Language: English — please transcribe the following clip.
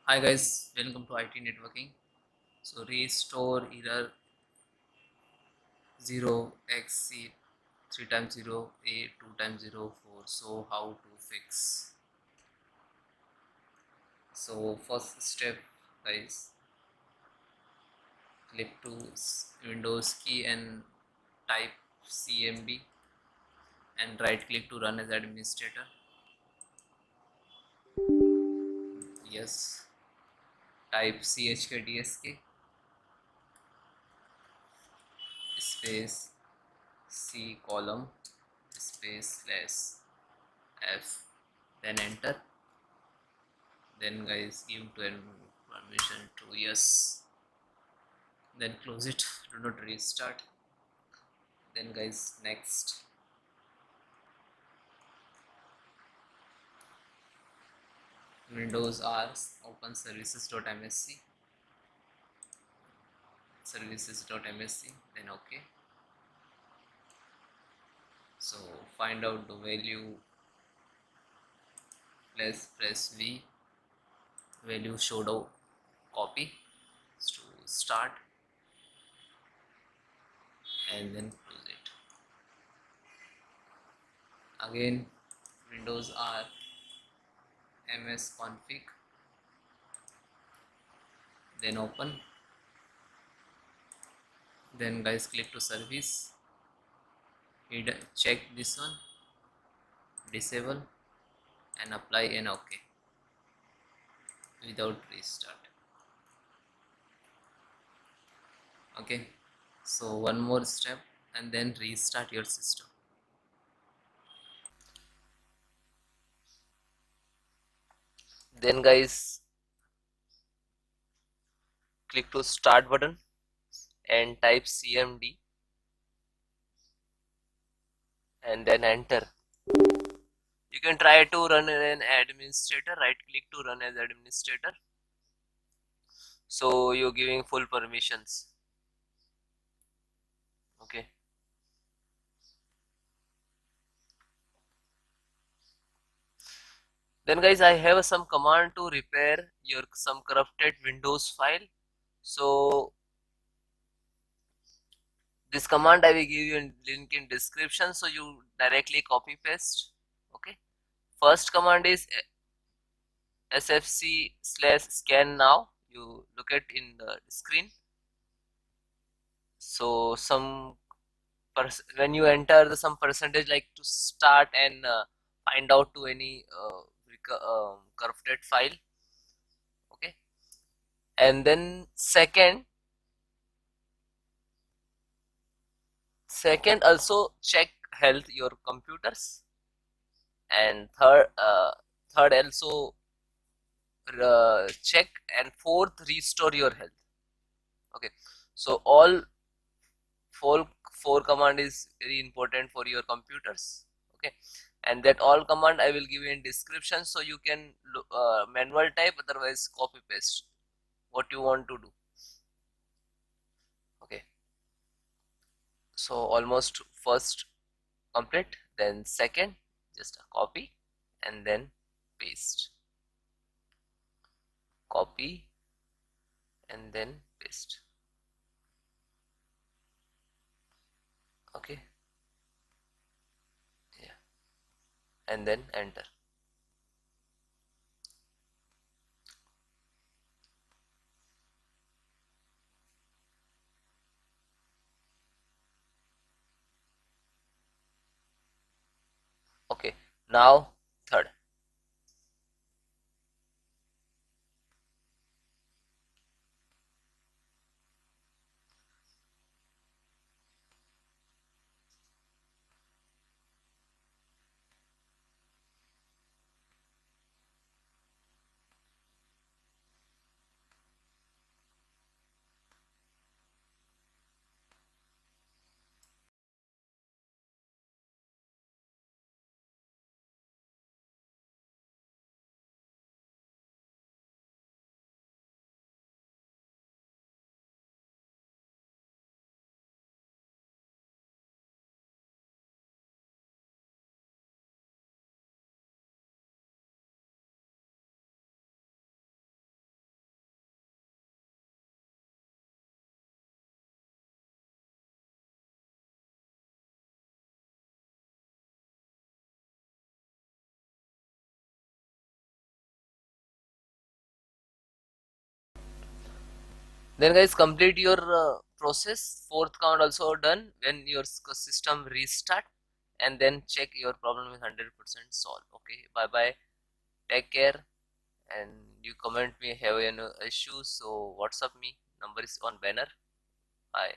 Hi guys, welcome to IT networking. So restore error 0xc 3 times 0 a 2 times 0 4. So how to fix? So first step guys, click to Windows key and type CMD and right click to run as administrator. Yes, type chkdsk space c column space slash f, then enter. Then guys give to permission to yes, then close it. Do not restart. Then guys next, Windows R, open services.msc, services.msc, then okay. So find out the value, press V, value showed out, copy to start, and then close it. Again Windows R, ms config, then open. Then guys click to service, check this one, disable, and apply and ok without restart. Okay, so one more step and then restart your system. Then guys click to start button and type cmd and then enter. You can try to run an administrator, right click to run as administrator, so you're giving full permissions. Okay, then guys I have some command to repair your some corrupted Windows file. So this command I will give you in link in description, so you directly copy paste. Okay, first command is sfc/scannow. You look at in the screen. So some when you enter the some percentage like to start and find out to any corrupted file. Okay, and then second also check health your computers, and third also check, and fourth restore your health. Okay, so all four command is very important for your computers. Okay, and that all command I will give you in description, so you can manual type, otherwise copy paste what you want to do. Okay, so almost first complete, then second just a copy and then paste, copy and then paste. Okay, yeah, and then enter. Okay, now third. Then guys, complete your process. Fourth command also done when your system restart, and then check your problem is 100% solved. Okay, bye bye, take care, and you comment me have any issue, so WhatsApp me, number is on banner. Bye.